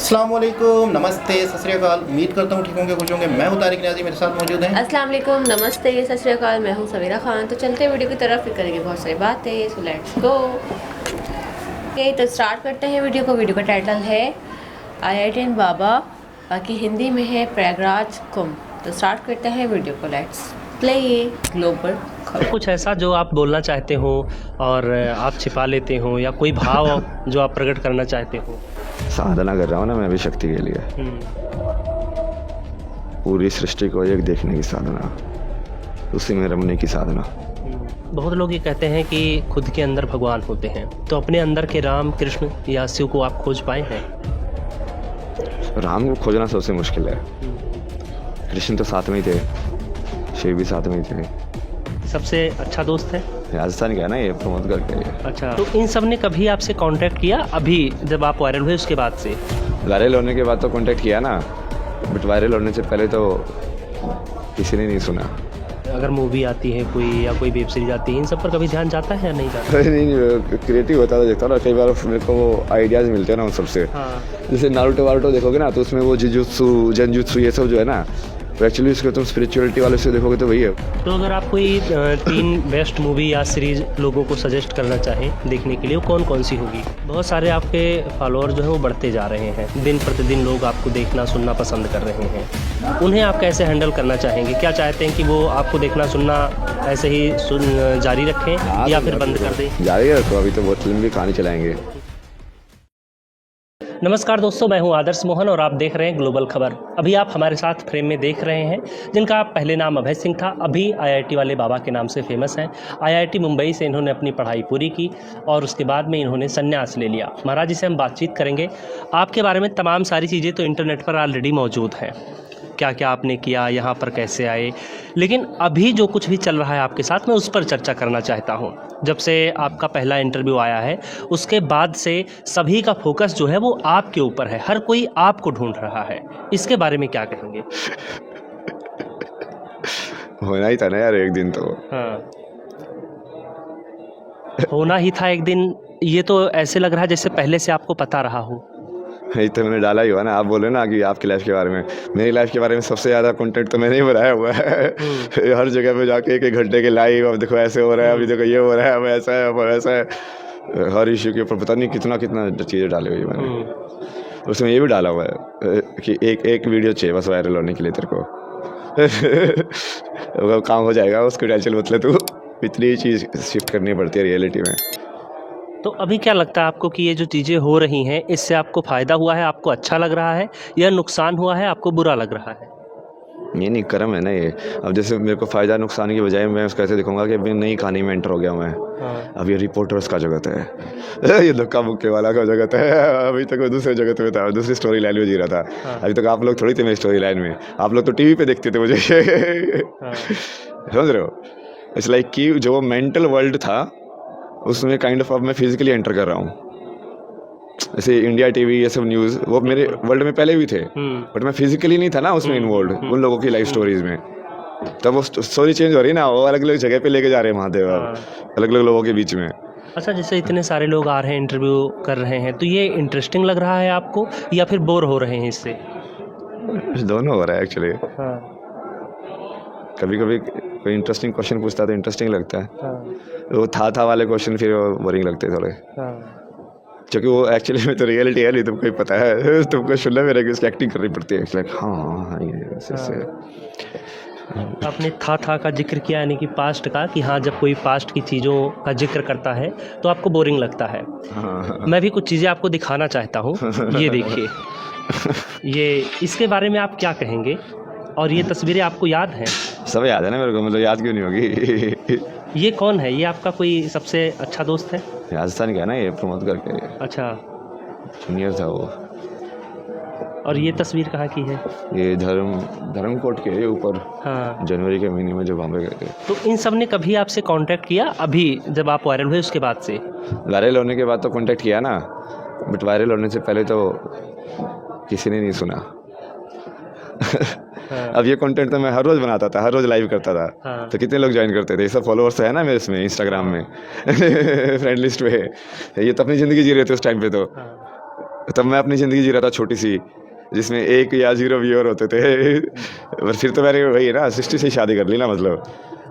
अस्सलाम वालेकुम, नमस्ते, सत श्री अकाल। उम्मीद करता हूँ ठीक होंगे, खुश होंगे। मैं हूँ तारिक नियाज़ी, मेरे साथ मौजूद हैं। अस्सलाम वालेकुम, नमस्ते, सत श्री अकाल। मैं हूँ समीरा खान। तो चलते हैं वीडियो की तरफ, फिर करेंगे बहुत सारी बातें। So let's go. ओके, तो स्टार्ट करते हैं वीडियो को। वीडियो का टाइटल है IITN बाबा, बाकी हिंदी में है प्रयागराज कुंभ। तो स्टार्ट करते हैं वीडियो को। लेट्स प्ले ग्लोबल खबर। कुछ ऐसा जो आप बोलना चाहते हो और आप छिपा लेते हो, या कोई भाव जो आप प्रकट करना चाहते हो? साधना कर रहा हूँ ना मैं अभी शक्ति के लिए। पूरी सृष्टि को एक देखने की साधना, उसी में रमने की साधना। बहुत लोग ये कहते हैं कि खुद के अंदर भगवान होते हैं, तो अपने अंदर के राम, कृष्ण या शिव को आप खोज पाए हैं? राम को खोजना सबसे मुश्किल है। कृष्ण तो साथ में ही थे, शिव भी साथ में ही थे। सबसे अच्छा दोस्त है राजस्थान का है ना ये, प्रमोद करके ये। अच्छा, तो इन सब ने कभी आपसे कांटेक्ट किया अभी जब आप वायरल हुए उसके बाद से? वायरल होने के बाद तो कांटेक्ट किया ना, बट वायरल होने से पहले तो किसी ने नहीं सुना। अगर मूवी आती है कोई या कोई वेब सीरीज आती है, इन सब पर कभी ध्यान जाता है या नहीं जाता? नहीं, क्रिएटिव होता तो देखता ना, कई बार मेरे को वो आइडियाज़ मिलते हैं ना उन सबसे। हाँ। जैसे नारुतो वारुतो देखोगे ना, तो उसमें वो जिजुत्सु जनजुत्सु ये सब जो है ना, तो एक्चुअली उसको तुम स्पिरिचुअलिटी वाले से देखोगे तो वही है। तो अगर आप कोई 3 बेस्ट मूवी या सीरीज लोगों को सजेस्ट करना चाहें देखने के लिए, वो कौन कौन सी होगी? बहुत सारे आपके फॉलोअर जो हैं वो बढ़ते जा रहे हैं, दिन प्रतिदिन लोग आपको देखना सुनना पसंद कर रहे हैं। उन्हें आप कैसे हैंडल करना चाहेंगे? क्या चाहते हैं कि वो आपको देखना सुनना ऐसे ही जारी रखें या फिर बंद कर दें? जारी रखो, अभी तो बहुत फिल्म भी कहानी चलाएंगे। नमस्कार दोस्तों, मैं हूं आदर्श मोहन और आप देख रहे हैं ग्लोबल खबर। अभी आप हमारे साथ फ्रेम में देख रहे हैं जिनका पहले नाम अभय सिंह था, अभी IIT वाले बाबा के नाम से फेमस हैं। IIT मुंबई से इन्होंने अपनी पढ़ाई पूरी की और उसके बाद में इन्होंने संन्यास ले लिया। महाराज जी से हम बातचीत करेंगे। आपके बारे में तमाम सारी चीज़ें तो इंटरनेट पर ऑलरेडी मौजूद हैं, क्या क्या आपने किया, यहाँ पर कैसे आए, लेकिन अभी जो कुछ भी चल रहा है आपके साथ, मैं उस पर चर्चा करना चाहता हूँ। जब से आपका पहला इंटरव्यू आया है उसके बाद से सभी का फोकस जो है वो आपके ऊपर है, हर कोई आपको ढूंढ रहा है। इसके बारे में क्या कहेंगे? होना ही था ना यार एक दिन तो। हाँ, होना ही था एक दिन। ये तो ऐसे लग रहा है जैसे पहले से आपको पता रहा हो। ये तो मैंने डाला ही हुआ ना। आप बोले ना कि आपकी लाइफ के बारे में, मेरी लाइफ के बारे में सबसे ज़्यादा कंटेंट तो मैंने ही बनाया हुआ है। हर जगह पे जाके 1-1 घंटे के लाइव, अब देखो ऐसे हो रहा है, अभी देखो ये हो रहा है, अब ऐसा है, अब वैसा है। हर इशू के ऊपर पता नहीं कितना कितना चीज़ें डाली हुई मैंने। उसमें ये भी डाला हुआ है कि एक वीडियो चाहिए बस वायरल होने के लिए तेरे को। वो काम हो जाएगा, उसको टेंशन मत ले तू। इतनी चीज़ शिफ्ट करनी पड़ती है रियलिटी में। तो अभी क्या लगता है आपको कि ये जो चीज़ें हो रही हैं इससे आपको फ़ायदा हुआ है, आपको अच्छा लग रहा है, या नुकसान हुआ है, आपको बुरा लग रहा है? ये नहीं, कर्म है ना ये। अब जैसे मेरे को फ़ायदा नुकसान की बजाय मैं उसको ऐसे दिखाऊंगा कि अभी नई कहानी में एंटर हो गया मैं। हाँ। अब ये रिपोर्टर्स का जगत है, ये धक्का मुक्के वाला का जगत है। अभी तक मैं दूसरे जगत में था, दूसरी स्टोरी लाइन में जी रहा था। हाँ। अभी तक आप लोग थोड़ी थे मेरी स्टोरी लाइन में, आप लोग तो टीवी पे देखते थे मुझे। हाँ। समझ रहे हो? इट्स लाइक कि जो मेंटल वर्ल्ड था उसमें काइंड ऑफ अब मैं फिजिकली एंटर कर रहा हूँ। जैसे इंडिया टीवी ये सब न्यूज़ वो मेरे वर्ल्ड में पहले भी थे, बट मैं फिजिकली नहीं था ना उसमें इन्वॉल्व, उन लोगों की लाइफ स्टोरीज में। तब वो स्टोरी चेंज हो रही ना, वो अलग अलग जगह पे लेके जा रहे हैं महादेव, अलग अलग लोगों के बीच में। अच्छा, जैसे इतने सारे लोग आ रहे हैं, इंटरव्यू कर रहे हैं, तो ये इंटरेस्टिंग लग रहा है आपको या फिर बोर हो रहे हैं इससे? दोनों हो रहा है एक्चुअली। हाँ। कभी कभी कोई इंटरेस्टिंग क्वेश्चन पूछता है तो इंटरेस्टिंग लगता है। हाँ। वो था वाले क्वेश्चन फिर बोरिंग लगते हैं थोड़े, हाँ। क्योंकि वो एक्चुअली में तो रियलिटी है नहीं, तुमको ही पता है। तुमको सुनने में रहेगी, उसकी एक्टिंग करनी पड़ती है। लाइक हाँ ये ऐसे। आपने था का जिक्र किया, यानी कि पास्ट का, कि हाँ जब कोई पास्ट की चीज़ों का जिक्र करता है तो आपको बोरिंग लगता है। हाँ। मैं भी कुछ चीज़ें आपको दिखाना चाहता हूँ। ये देखिए, ये इसके बारे में आप क्या कहेंगे? और ये तस्वीरें आपको याद हैं? सब याद है ना मेरे को, मतलब याद क्यों नहीं होगी। ये कौन है? ये आपका कोई सबसे अच्छा दोस्त है? राजस्थान का है ना ये, प्रमोद करके ये। अच्छा। जूनियर था वो। और ये तस्वीर कहाँ की है? ये धर्मकोट के ऊपर। हाँ। जनवरी के महीने में जब वहाँ पे गए थे। तो इन सब ने कभी आपसे कांटेक्ट किया अभी जब आप वायरल हुए उसके बाद से? वायरल होने के बाद तो कांटेक्ट किया ना, बट वायरल होने से पहले तो किसी ने नहीं सुना। हाँ। अब ये कंटेंट तो मैं हर रोज़ बनाता था, हर रोज़ लाइव करता था। हाँ। तो कितने लोग ज्वाइन करते थे? ये सब फॉलोअर्स है ना मेरे इसमें इंस्टाग्राम में। फ्रेंड लिस्ट पे। ये तो अपनी ज़िंदगी जी रहे थे उस टाइम पे तो। हाँ। तब मैं अपनी ज़िंदगी जी रहा था छोटी सी, जिसमें 1 या 0 व्यूअर होते थे। और फिर तो मैंने वही ना सृष्टि से ही शादी कर ली ना, मतलब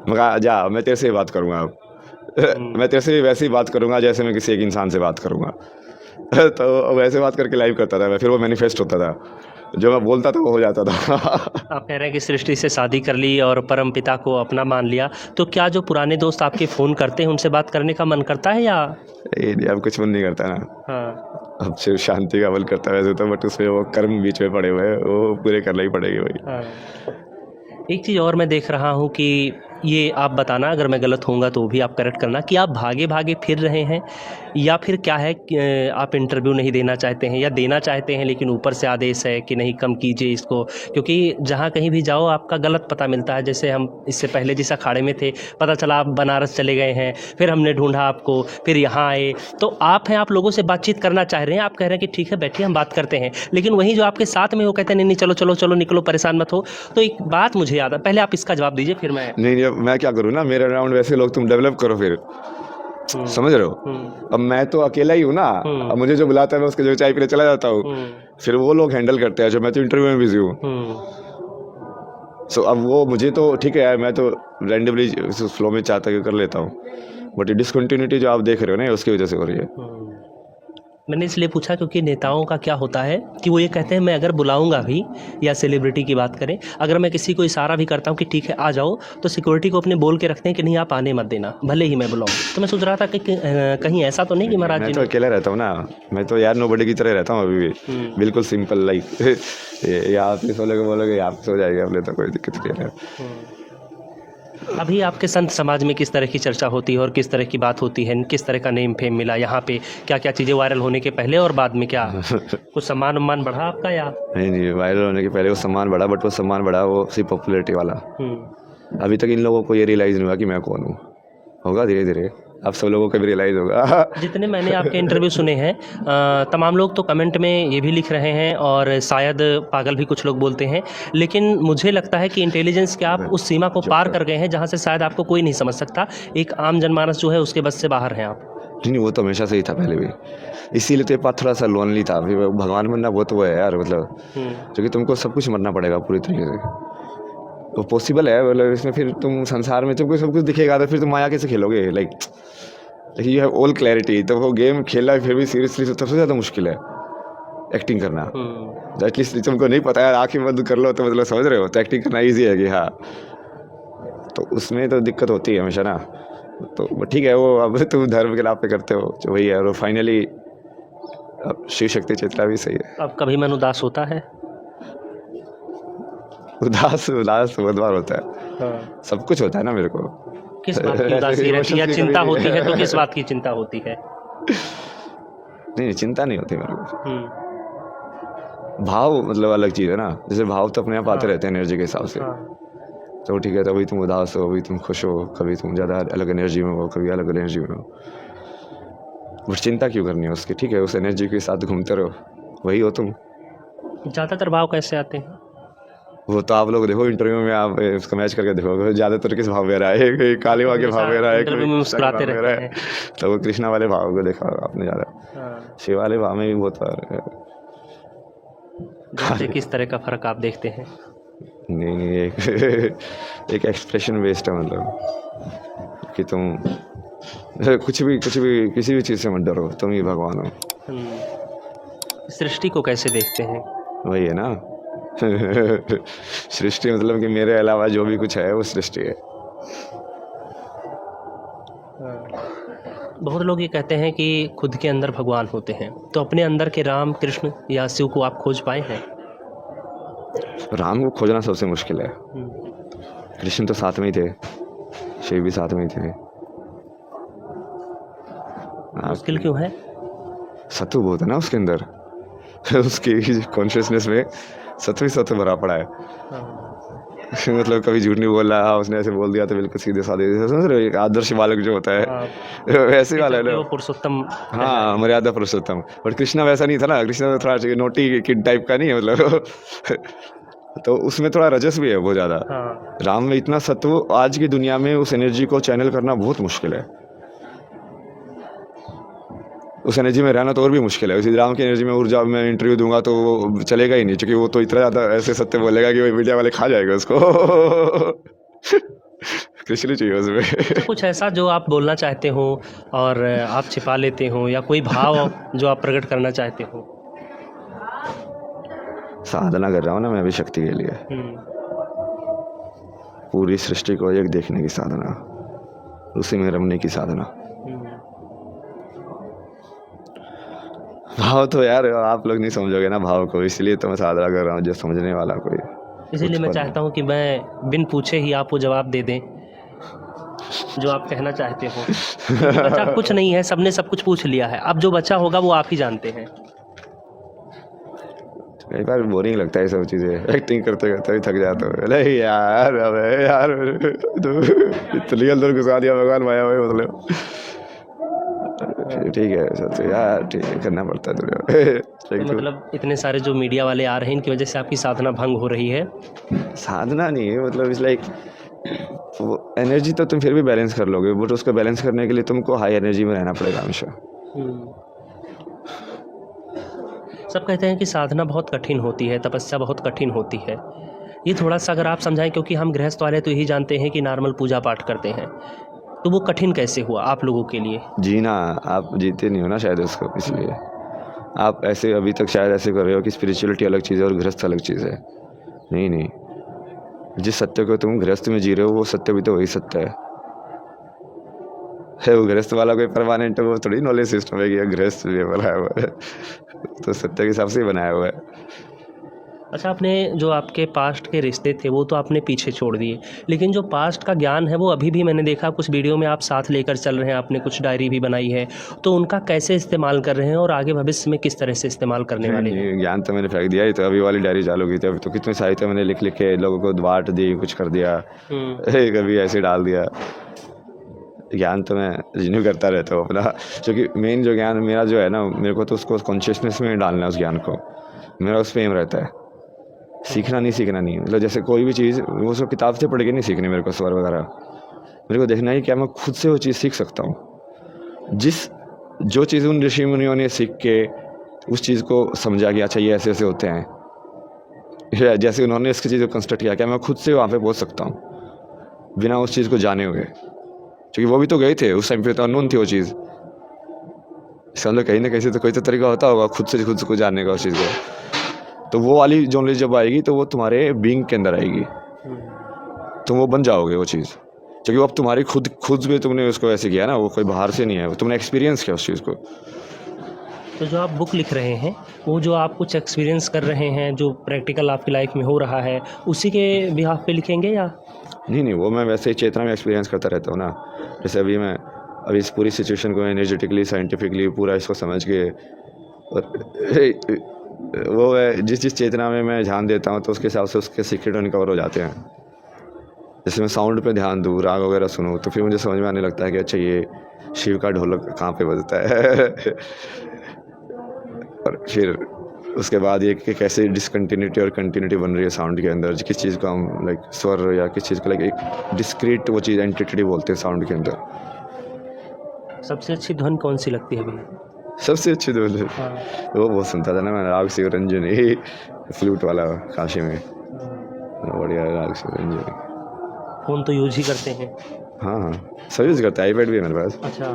मैं कहा जा मैं तेरे से ही बात करूँगा अब। मैं तेरे से वैसे ही बात करूँगा जैसे मैं किसी एक इंसान से बात करूँगा। तो वैसे बात करके लाइव करता था मैं, फिर वो मैनिफेस्ट होता था, जो मैं बोलता था वो हो जाता था। आप कह रहे हैं कि सृष्टि से शादी कर ली और परम पिता को अपना मान लिया, तो क्या जो पुराने दोस्त आपके फ़ोन करते हैं उनसे बात करने का मन करता है या? ये नहीं, अब कुछ मन नहीं करता ना, हाँ। अब सिर्फ शांति का मन करता है वैसे तो, बट उसमें वो कर्म बीच में पड़े हुए हैं, वो पूरे करना ही पड़ेगी भाई। हाँ। एक चीज़ और मैं देख रहा हूँ कि ये आप बताना, अगर मैं गलत होऊंगा तो भी आप करेक्ट करना, कि आप भागे भागे फिर रहे हैं या फिर क्या है कि आप इंटरव्यू नहीं देना चाहते हैं या देना चाहते हैं लेकिन ऊपर से आदेश है कि नहीं कम कीजिए इसको, क्योंकि जहाँ कहीं भी जाओ आपका गलत पता मिलता है। जैसे हम इससे पहले जिस अखाड़े में थे पता चला आप बनारस चले गए हैं, फिर हमने ढूंढा आपको, फिर यहाँ आए, तो आप हैं, आप लोगों से बातचीत करना चाह रहे हैं, आप कह रहे हैं कि ठीक है बैठिए हम बात करते हैं, लेकिन वहीं जो आपके साथ में वो कहते हैं नहीं नहीं चलो चलो चलो निकलो परेशान मत हो। तो एक बात मुझे याद है, पहले आप इसका जवाब दीजिए फिर मैं। नहीं, अब मैं क्या करूँ ना, मेरे अराउंड वैसे लोग तुम डेवलप करो फिर, समझ रहे हो। अब मैं तो अकेला ही हूँ ना, अब मुझे जो बुलाता है मैं उसके जो चाय पीने चला जाता हूँ, फिर वो लोग हैंडल करते हैं, जो मैं तो इंटरव्यू में बिजी हूँ। सो अब वो मुझे तो ठीक है यार, मैं तो रैंडमली फ्लो में चाहता कि कर लेता हूँ, बट ये डिसकंटिन्यूटी जो आप देख रहे हो ना उसकी वजह से हो रही है। मैंने इसलिए पूछा क्योंकि नेताओं का क्या होता है कि वो ये कहते हैं मैं अगर बुलाऊंगा भी, या सेलिब्रिटी की बात करें, अगर मैं किसी को इशारा भी करता हूँ कि ठीक है आ जाओ, तो सिक्योरिटी को अपने बोल के रखते हैं कि नहीं आप आने मत देना भले ही मैं बुलाऊँ। तो मैं सोच रहा था कि कहीं ऐसा तो नहीं कि महाराज मैं जी तो अकेला रहता हूँ ना, मैं तो यार नोबडी की तरह रहता हूँ अभी भी, बिल्कुल सिंपल लाइफ। यहाँ पे सोलोगे बोलोगे यहाँ पे सो जाएगा, अपने तो कोई दिक्कत नहीं है। अभी आपके संत समाज में किस तरह की चर्चा होती है और किस तरह की बात होती है, किस तरह का नेम फेम मिला यहाँ पे, क्या क्या चीज़ें वायरल होने के पहले और बाद में, क्या कुछ सम्मान उम्मान बढ़ा आपका या? नहीं, वायरल होने के पहले वो सम्मान बढ़ा, बट वो सम्मान बढ़ा वो सिर्फ पॉपुलैरिटी वाला। अभी तक इन लोगों को ये रियलाइज़ नहीं हुआ कि मैं कौन हूँ, होगा धीरे धीरे, अब सब लोगों को भी रियलाइज़ होगा। जितने मैंने आपके इंटरव्यू सुने हैं तमाम लोग तो कमेंट में ये भी लिख रहे हैं, और शायद पागल भी कुछ लोग बोलते हैं, लेकिन मुझे लगता है कि इंटेलिजेंस के आप उस सीमा को पार कर गए हैं जहाँ से शायद आपको कोई नहीं समझ सकता, एक आम जनमानस जो है उसके बस से बाहर हैं आप। नहीं, वो तो हमेशा से ही था पहले भी, इसीलिए तो ये पाथ थोड़ा सा लोनली था। फिर भगवान बनना वो तो है यार, मतलब क्योंकि तुमको सब कुछ मरना पड़ेगा पूरी तरीके से, वो पॉसिबल है, मतलब इसमें फिर तुम संसार में तुमको सब कुछ दिखेगा तो फिर तुम माया कैसे खेलोगे, like you have all clarity. तो वो गेम खेलना फिर भी सीरियसली सबसे ज़्यादा मुश्किल है एक्टिंग करना। एटलीस्ट तुमको नहीं पता है, आँखें बंद कर लो तो मतलब समझ रहे हो, तो एक्टिंग करना ईजी है कि हाँ, तो उसमें तो दिक्कत होती है हमेशा ना। तो ठीक है, वो अब तुम धर्म के नाम पे करते हो जो वही है, और फाइनली अब शिव शक्ति चेतना भी सही है। अब कभी मन उदास होता है? उदास बहुत बार होता है। सब कुछ होता है ना मेरे को। किस बात की उदासी रहती है या चिंता होती है तो किस बात की चिंता होती है? नहीं, चिंता नहीं होती मेरे को। भाव मतलब अलग चीज़ है ना, जैसे भाव तो अपने आप आते रहते हैं एनर्जी के हिसाब से। तो ठीक है, तो अभी तुम उदास हो, अभी तुम खुश हो, कभी तुम ज़्यादा अलग एनर्जी में हो, कभी अलग एनर्जी में हो, बट चिंता क्यों करनी है उसकी? ठीक है, उस एनर्जी के साथ घूमते रहो, वही हो तुम। ज़्यादातर भाव कैसे आते हैं? वो तो आप लोग देखो इंटरव्यू में, आप उसका मैच करके देखो, ज़्यादातर किस भाव में रहा है, काली माँ के भाव में रहा है, इंटरव्यू में मुस्कुराते रहते हैं, तो वो कृष्णा वाले भाव को देखा आपने ज़्यादा। शिव वाले भाव में भी बहुत जैसे किस तरह का फ़र्क आप देखते हैं? नहीं, एक एक्सप्रेशन बेस्ड है, मतलब कि तुम कुछ भी किसी भी चीज़ से मत डरो, तुम ही भगवान हो। सृष्टि को कैसे देखते हैं? वही है ना सृष्टि मतलब कि मेरे अलावा जो भी कुछ है वो सृष्टि है। बहुत लोग ये कहते हैं कि खुद के अंदर भगवान होते हैं, तो अपने अंदर के राम कृष्ण या शिव को आप खोज पाए हैं? राम को खोजना सबसे मुश्किल है, कृष्ण तो साथ में ही थे, शिव भी साथ में ही थे। मुश्किल क्यों है? सत्व बहुत है ना उसके अंदर उसकी कॉन्शियसनेस में सत्व भरा पड़ा है। मतलब कभी झूठ नहीं बोल रहा, उसने ऐसे बोल दिया तो बिल्कुल सीधे साधे, समझ रहे हो, एक आदर्श बालक जो होता है वैसे वाला है ना, पुरुषोत्तम। हाँ, मर्यादा पुरुषोत्तम। बट कृष्णा वैसा नहीं था ना, कृष्णा तो थोड़ा नोटी किड टाइप का नहीं है, मतलब तो उसमें थोड़ा रजस भी है बहुत ज़्यादा। राम में इतना सत्व, आज की दुनिया में उस एनर्जी को चैनल करना बहुत मुश्किल है। उस एनर्जी में रहना तो और भी मुश्किल है। उसी राम की एनर्जी में ऊर्जा में इंटरव्यू दूंगा तो वो चलेगा ही नहीं, क्योंकि वो तो इतना ज़्यादा ऐसे सत्य बोलेगा कि वो मीडिया वाले खा जाएगा उसको। कुछ नहीं चाहिए उसमें। तो कुछ ऐसा जो आप बोलना चाहते हो और आप छिपा लेते हो, या कोई भाव जो आप प्रकट करना चाहते हो? साधना कर रहा हूँ ना मैं अभी शक्ति के लिए, पूरी सृष्टि को एक देखने की साधना, उसी में रमने की साधना। भाव तो यार आप लोग नहीं समझोगे ना भाव को, इसलिए तो मैं साधना कर रहा हूँ, जो समझने वाला कोई। इसीलिए मैं चाहता हूँ कि मैं बिन पूछे ही आप वो जवाब दे दें जो आप कहना चाहते हो। बचा कुछ नहीं है, सबने सब कुछ पूछ लिया है, अब जो बचा होगा वो आप ही जानते हैं। कई बार बोरिंग लगता है ये सब चीज़ें, एक्टिंग करते करते भी थक जाता हूँ। अरे यार अबे यार इतनी अंदर घुसा दिया भगवान माया में, मतलब ठीक है तो यार ठीक है, करना पड़ता है तो मतलब इतने सारे जो मीडिया वाले आ रहे हैं, इनकी वजह से आपकी साधना भंग हो रही है? साधना नहीं है, मतलब इट्स लाइक वो एनर्जी तो तुम फिर भी बैलेंस कर लोगे, बट उसको बैलेंस करने के लिए तुमको हाई एनर्जी में रहना पड़ेगा हमेशा। सब कहते हैं कि साधना बहुत कठिन होती है, तपस्या बहुत कठिन होती है। ये थोड़ा सा अगर आप समझाएं, क्योंकि हम गृहस्थ वाले तो यही जानते हैं कि नॉर्मल पूजा पाठ करते हैं, तो वो कठिन कैसे हुआ आप लोगों के लिए? जीना, आप जीते नहीं हो ना शायद उसको, इसलिए आप ऐसे अभी तक शायद ऐसे कर रहे हो कि स्पिरिचुअलिटी अलग चीज़ है और गृहस्थ अलग चीज़ है। नहीं, जिस सत्य को तुम गृहस्थ में जी रहे हो वो सत्य भी तो वही सत्य है। वो गृहस्थ वाला कोई परमानेंट वो थोड़ी नॉलेज सिस्टम है कि गृहस्थ भी बनाया हुआ है, तो सत्य के हिसाब से ही बनाया हुआ है। अच्छा, आपने जो आपके पास्ट के रिश्ते थे वो तो आपने पीछे छोड़ दिए, लेकिन जो पास्ट का ज्ञान है वो अभी भी मैंने देखा कुछ वीडियो में आप साथ लेकर चल रहे हैं, आपने कुछ डायरी भी बनाई है, तो उनका कैसे इस्तेमाल कर रहे हैं और आगे भविष्य में किस तरह से इस्तेमाल करने वाले हैं? ज्ञान तो मैंने फेंक दिया ही, तो अभी वाली डायरी चालू की थी, अभी तो कितने साहित्य मैंने लिख के लोगों को बांट दी, कुछ कर दिया, कभी ऐसे डाल दिया। ज्ञान तो मैं रिन्यू करता रहता हूँ अपना, क्योंकि मेन जो ज्ञान मेरा जो है ना, मेरे को तो उसको कॉन्शियसनेस में डालना है, उस ज्ञान को मेरा उस पर एम रहता है। सीखना नहीं, मतलब जैसे कोई भी चीज़ वो सब किताब से पढ़ के नहीं सीखनी मेरे को, स्वर वगैरह मेरे को देखना है क्या मैं खुद से वो चीज़ सीख सकता हूँ। जो चीज़ उन ऋषि मुनियों ने सीख के उस चीज़ को समझा कि अच्छा ये ऐसे ऐसे होते हैं, जैसे उन्होंने इसकी चीज़ को कंस्ट्रक्ट किया, क्या मैं खुद से वहाँ पे पहुँच सकता हूँ बिना उस चीज़ को जाने हुए? क्योंकि वो भी तो गए थे उस टाइम पे, तो अननोन थी वो चीज़। इसका मतलब कहीं ना कहीं से तो कोई तो तरीका होता होगा खुद को जानने का उस चीज़ को। तो वो वाली नॉलेज जब आएगी तो वो तुम्हारे बीइंग के अंदर आएगी, तुम वो बन जाओगे वो चीज़, क्योंकि वो अब तुम्हारी खुद में तुमने उसको ऐसे किया ना, वो कोई बाहर से नहीं है, वो तुमने एक्सपीरियंस किया उस चीज़ को। तो जो आप बुक लिख रहे हैं वो जो आप कुछ एक्सपीरियंस कर रहे हैं, जो प्रैक्टिकल आपकी लाइफ में हो रहा है, उसी के बिहाफ पे लिखेंगे या नहीं? वो मैं वैसे ही चेतना में एक्सपीरियंस करता रहता हूँ ना। जैसे अभी इस पूरी सिचुएशन को एनर्जेटिकली साइंटिफिकली पूरा इसको समझ के, वो है जिस चेतना में मैं ध्यान देता हूँ तो उसके हिसाब से उसके सीक्रेट अनकवर हो जाते हैं। जैसे मैं साउंड पे ध्यान दूँ, राग वगैरह सुनूँ, तो फिर मुझे समझ में आने लगता है कि अच्छा ये शिव का ढोलक कहाँ पे बजता है। और फिर उसके बाद ये कि कैसे डिसकंटिन्यूटी और कंटिन्यूटी बन रही है साउंड के अंदर, किस चीज़ को हम लाइक स्वर या किस चीज़ को लाइक एक डिस्क्रीट वो चीज़ एंटिटी बोलते हैं साउंड के अंदर। सबसे अच्छी ध्वनि कौन सी लगती है अभी? सबसे अच्छी ध्वनि वो बहुत सुनता था ना मैं, राग शिव रंजनी, फ्लूट वाला काशी में, बढ़िया राग शिव रंजनी। फ़ोन तो यूज ही करते हैं? हाँ सब यूज़ करता है, आईपैड भी है मेरे पास। अच्छा,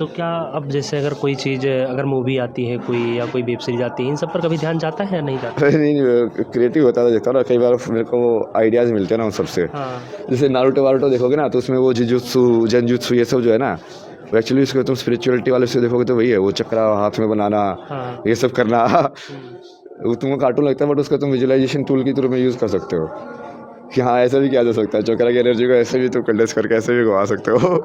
तो क्या अब जैसे अगर कोई चीज़, अगर मूवी आती है कोई या कोई वेब सीरीज आती है, इन सब पर कभी ध्यान जाता है या नहीं जाता? नहीं, क्रिएटिव होता था देखता ना, कई बार मेरे को आइडियाज़ मिलते हैं ना उन सबसे। जैसे नारुतो वारुतो देखोगे ना, तो उसमें वो जुजुत्सु जनजुत्सु ये सब जो है ना, वो एक्चुअली उसको तुम स्पिरिचुअलिटी वाले से देखोगे तो वही है, वो चक्रा हाथ में बनाना, ये सब करना। वो तुमको कार्टून लगता है, बट उसका तुम विजुअलाइजेशन टूल की तरह में यूज़ कर सकते हो कि हाँ ऐसा भी किया जा सकता है, चक्रा की एनर्जी को ऐसे भी तुम कंडेंस करके ऐसे भी घुमा सकते हो।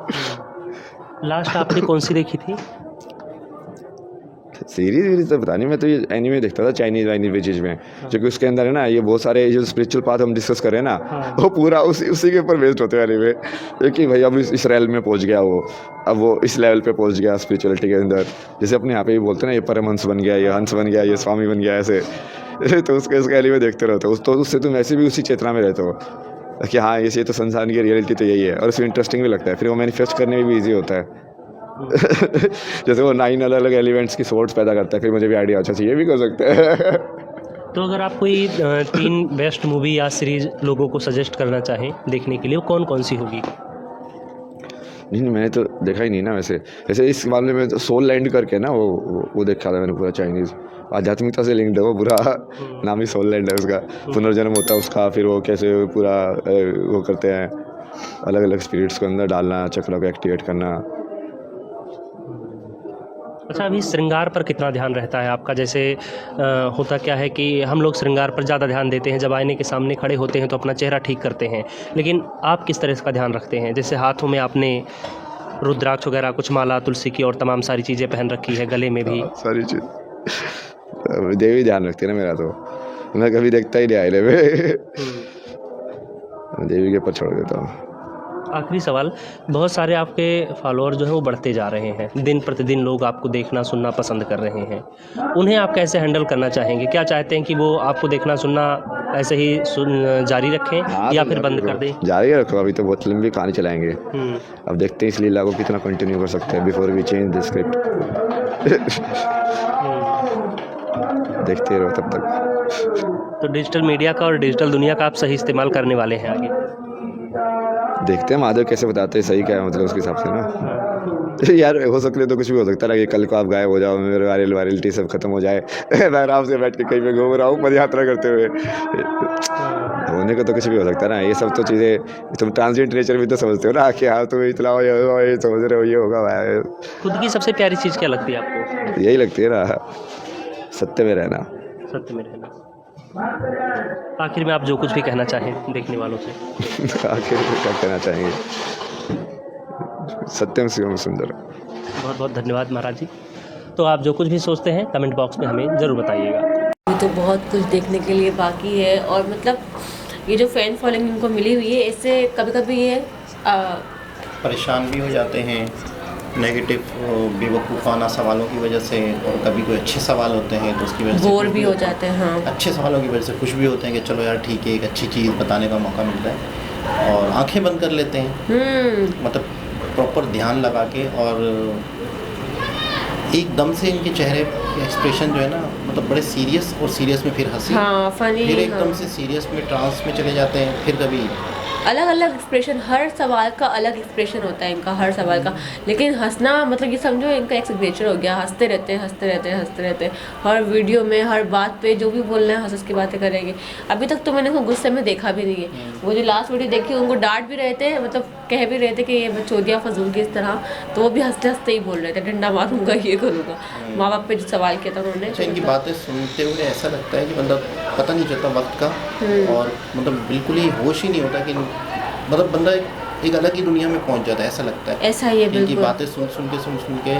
लास्ट आपने कौन सी देखी थी सीरीज? तो पता नहीं, मैं तो ये एनीमे देखता था चाइनीज़ वाइनीज चीज़ में, क्योंकि उसके अंदर है ना ये बहुत सारे जो स्पिरिचुअल पाथ हम डिस्कस कर रहे हैं ना, वो पूरा उसी के ऊपर बेस्ड होते हैं एनीमे। कि भाई अब इस लेवल में पहुंच गया वो, अब वो इस लेवल पे पहुंच गया स्पिरिचुअलिटी के अंदर, जैसे अपने यहाँ पे भी बोलते हैं ना ये परमहंस बन गया, ये हंस बन गया, ये स्वामी बन गया, ऐसे। तो उसके एनीमे देखते रहते हो, तो उससे तुम ऐसे भी उसी चेतना में रहते हो कि हाँ ये तो संसार की रियलिटी तो यही है, और उसमें इंटरेस्टिंग भी लगता है, फिर वो मैनिफेस्ट करने में भी ईजी होता है। जैसे वो 9 अलग अलग एलिमेंट्स की सोर्स पैदा करता है, फिर मुझे भी आइडिया अच्छा चाहिए भी कर सकते हैं। तो अगर आप कोई 3 बेस्ट मूवी या सीरीज़ लोगों को सजेस्ट करना चाहें देखने के लिए, वो कौन-कौन सी होगी? नहीं, मैंने तो देखा ही नहीं ना वैसे। जैसे इस मामले में तो सोल लैंड करके ना वो देखा था मैंने पूरा, चाइनीज़ आध्यात्मिकता से लिंक्ड है वो पूरा। नाम ही सोल लैंड है उसका। पुनर्जन्म होता है उसका, फिर वो कैसे पूरा वो करते हैं, अलग अलग स्पिरिट्स को अंदर डालना, चक्रों को एक्टिवेट करना। अच्छा, अभी श्रृंगार पर कितना ध्यान रहता है आपका? जैसे होता क्या है कि हम लोग श्रृंगार पर ज़्यादा ध्यान देते हैं, जब आईने के सामने खड़े होते हैं तो अपना चेहरा ठीक करते हैं, लेकिन आप किस तरह इसका ध्यान रखते हैं? जैसे हाथों में आपने रुद्राक्ष वगैरह, कुछ माला तुलसी की और तमाम सारी चीज़ें पहन रखी है, गले में भी। सारी चीज़ देवी ध्यान रखती है ना मेरा, तो मैं कभी देखता ही नहीं आईने में। देवी के ऊपर छोड़ देता हूँ। आखिरी सवाल, बहुत सारे आपके फॉलोअर जो हैं वो बढ़ते जा रहे हैं, दिन प्रतिदिन लोग आपको देखना सुनना पसंद कर रहे हैं, उन्हें आप कैसे हैंडल करना चाहेंगे? क्या चाहते हैं कि वो आपको देखना सुनना ऐसे ही जारी रखें, या फिर बंद कर दें? जारी रखो, अभी तो बहुत लंबी कहानी चलाएंगे। अब देखते हैं इस लीला को कितना कंटिन्यू कर सकते हैं before we change the script. देखते रहो तब तक। तो डिजिटल मीडिया का और डिजिटल दुनिया का आप सही इस्तेमाल करने वाले हैं आगे? देखते हैं महादेव कैसे बताते हैं सही क्या है, मतलब उसके हिसाब से ना। यार हो सकता है तो कुछ भी हो सकता है ना, कि कल को आप गायब हो जाओ, मेरे वायरलिटी सब खत्म हो जाए, मैं आराम से बैठ के कहीं पे घूम रहा हूँ पद यात्रा करते हुए। होने को तो कुछ भी हो सकता है ना, ये सब तो चीज़ें तुम ट्रांजिएंट नेचर भी तो समझते हो ना, कि हाँ तुम इतना ये समझ रहे हो, ये होगा भाई। खुद की सबसे प्यारी चीज़ क्या लगती है आपको? यही लगती है ना, सत्य में रहना। सत्य में रहना। आखिर में आप जो कुछ भी कहना चाहें देखने वालों से। आखिर में क्या कहना चाहेंगे? सत्यम शिवम सुंदर। बहुत बहुत धन्यवाद महाराज जी। तो आप जो कुछ भी सोचते हैं कमेंट बॉक्स में हमें ज़रूर बताइएगा। तो बहुत कुछ देखने के लिए बाकी है, और मतलब ये जो फैन फॉलोइंग इनको मिली हुई है, इससे कभी कभी ये परेशान भी हो जाते हैं नेगेटिव बेवकूफ़ाना सवालों की वजह से, और कभी कोई अच्छे सवाल होते हैं तो उसकी वजह से बोर भी हो जाते हैं। हाँ, अच्छे सवालों की वजह से खुश भी होते हैं कि चलो यार ठीक है, एक अच्छी चीज़ बताने का मौका मिलता है, और आंखें बंद कर लेते हैं, मतलब प्रॉपर ध्यान लगा के, और एकदम से इनके चेहरे के एक्सप्रेशन जो है ना, मतलब बड़े सीरियस, और सीरियस में फिर हंसी, हाँ, फनी, फिर एकदम से सीरियस में ट्रांस में चले जाते हैं, फिर कभी अलग अलग एक्सप्रेशन, हर सवाल का अलग एक्सप्रेशन होता है इनका, हर सवाल का। लेकिन हंसना मतलब ये समझो इनका एक सिग्नेचर हो गया, हंसते रहते हैं, हंसते रहते हैं, हंसते रहते हैं, हर वीडियो में, हर बात पे जो भी बोलना है हंस की बातें करेंगे। अभी तक तो मैंने उनको गुस्से में देखा भी नहीं है। वो जो लास्ट वीडियो देखी उनको डांट भी रहे थे, मतलब कह भी रहे थे कि ये बचौदिया फजूल की इस तरह, तो वो भी हंसते हंसते ही बोल रहे थे, डंडा मारूंगा, ये करूँगा। माँ बाप पे जो सवाल किया था उन्होंने। अच्छा, इनकी बातें सुनते हुए ऐसा लगता है कि मतलब पता नहीं चलता वक्त का, और मतलब बिल्कुल ही होश ही नहीं होता, कि मतलब बंदा एक अलग ही दुनिया में पहुंच जाता है, ऐसा लगता है। ऐसा ही है बिल्कुल। इनकी बातें सुन सुन के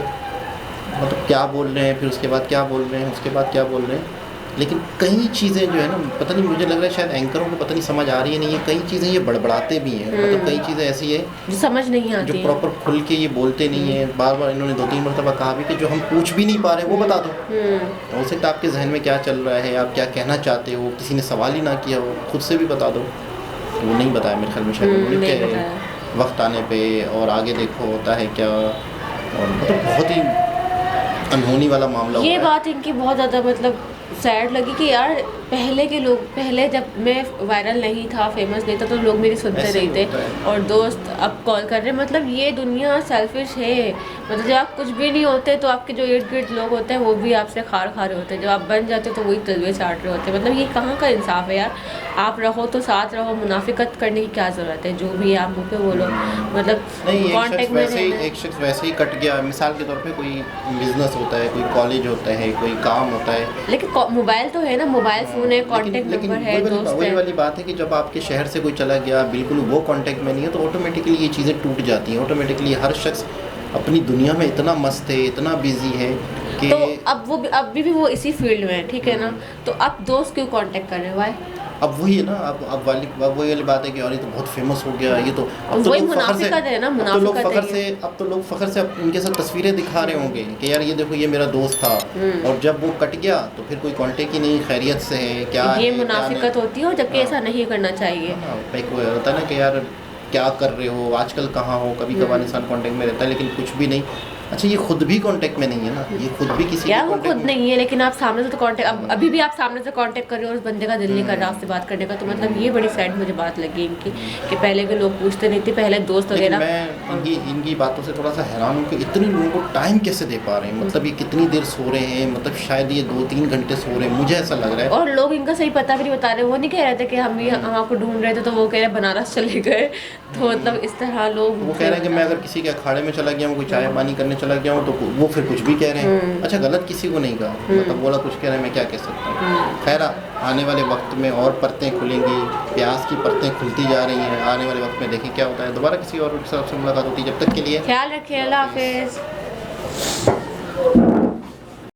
मतलब क्या बोल रहे हैं, फिर उसके बाद क्या बोल रहे हैं, उसके बाद क्या बोल रहे हैं, लेकिन कई चीज़ें जो है ना, पता नहीं, मुझे लग रहा है शायद एंकरों को पता नहीं समझ आ रही है नहीं है, कई चीज़ें ये बड़बड़ाते भी हैं, मतलब कई चीज़ें ऐसी है जो समझ नहीं आती, जो प्रॉपर खुल के ये बोलते नहीं है। बार बार इन्होंने 2-3 मरतबा कहा भी कि जो हम पूछ भी नहीं पा रहे वो बता दो। हो सकता है आपके जहन में क्या चल रहा है, आप क्या कहना चाहते हो, किसी ने सवाल ही ना किया हो, खुद से भी बता दो। वो नहीं बताया मेरे ख्याल में, शायद उन्होंने क्या वक्त आने पे, और आगे देखो होता है क्या, और मतलब बहुत ही अनहोनी वाला मामला। ये बात इनकी बहुत ज़्यादा मतलब सैड लगी कि यार पहले के लोग, पहले जब मैं वायरल नहीं था, फेमस नहीं था, तो लोग मेरी सुनते नहीं थे, और दोस्त अब कॉल कर रहे हैं। मतलब ये दुनिया सेल्फिश है। मतलब जब आप कुछ भी नहीं होते तो आपके जो इर्द गिर्द लोग होते हैं वो भी आपसे खार खा रहे होते हैं, जब आप बन जाते हो तो वही तलवे चाट रहे होते हैं। मतलब ये कहाँ का इंसाफ है यार। आप रहो तो साथ रहो, मुनाफिकत करने की क्या ज़रूरत है? जो भी है आप मुँह पे बोलो, मतलब कॉन्टेक्ट में एक शख्स वैसे ही कट गया, मिसाल के तौर पे कोई बिजनेस होता है, कोई कॉलेज होता है, कोई काम होता है, लेकिन मोबाइल तो है ना, मोबाइल फ़ोन है, कॉन्टेक्ट नंबर है, दोस्त वही है। वाली बात है कि जब आपके शहर से कोई चला गया, बिल्कुल वो कॉन्टेक्ट में नहीं है, तो ऑटोमेटिकली ये चीज़ें टूट जाती हैं। ऑटोमेटिकली हर शख्स अपनी दुनिया में इतना मस्त है, इतना बिजी है कि तो अब भी वो इसी फील्ड में है, ठीक है ना, तो अब दोस्त क्यों कांटेक्ट कर रहे हैं? वाई? अब वही है ना, अब वही वाली बात है कि और ये तो बहुत फेमस हो गया, ये तो अब तो वही लोग मुनाफिकत है ना, अब तो लोग फ़ख्र से अब उनके साथ तस्वीरें दिखा रहे होंगे कि यार ये देखो ये मेरा दोस्त था, और जब वो कट गया तो फिर कोई कांटेक्ट ही नहीं, खैरियत से है क्या, ये मुनाफिकत होती है, और जबकि ऐसा नहीं करना चाहिए। एक वो होता है ना कि यार क्या कर रहे हो आजकल, कहाँ हो, कभी कभार इंसान कांटेक्ट में रहता है, लेकिन कुछ भी नहीं, अच्छा, ये खुद भी कांटेक्ट में नहीं है ना, ये खुद भी किसी यार के वो कांटेक्ट खुद में नहीं है, लेकिन आप सामने से तो कांटेक्ट, अभी भी आप सामने से कांटेक्ट कर रहे हो और उस बंदे का दिल नहीं कर रहा आपसे बात करने का, तो मतलब ये बड़ी सैड मुझे बात लगी इनकी कि पहले के लोग पूछते नहीं थे, पहले दोस्त लेकिन वगैरह। मैं इनकी बातों से थोड़ा सा हैरान हूँ कि इतने लोगों को टाइम कैसे दे पा रहे हैं, मतलब ये कितनी देर सो रहे हैं, मतलब शायद ये 2-3 घंटे सो रहे हैं, मुझे ऐसा लग रहा है। और लोग इनका सही पता भी नहीं बता रहे, वो नहीं कह रहे थे कि हम आपको ढूंढ रहे थे, तो वो कह रहे बनारस चले गए, तो मतलब इस तरह लोग वो कह रहे हैं कि मैं अगर किसी के अखाड़े में चला गया हूँ, कोई चाय पानी करने चला गया हूँ, तो वो फिर कुछ भी कह रहे हैं। अच्छा, गलत किसी को नहीं कहा, मतलब बोला कुछ कह रहे हैं, मैं क्या कह सकता हूँ। खैर, आने वाले वक्त में और परतें खुलेंगी, प्याज की परतें खुलती जा रही हैं, आने वाले वक्त में देखें क्या होता है। दोबारा किसी और से मुलाकात होती है, जब तक के लिए ख्याल रखिए, अल्लाह हाफिज़।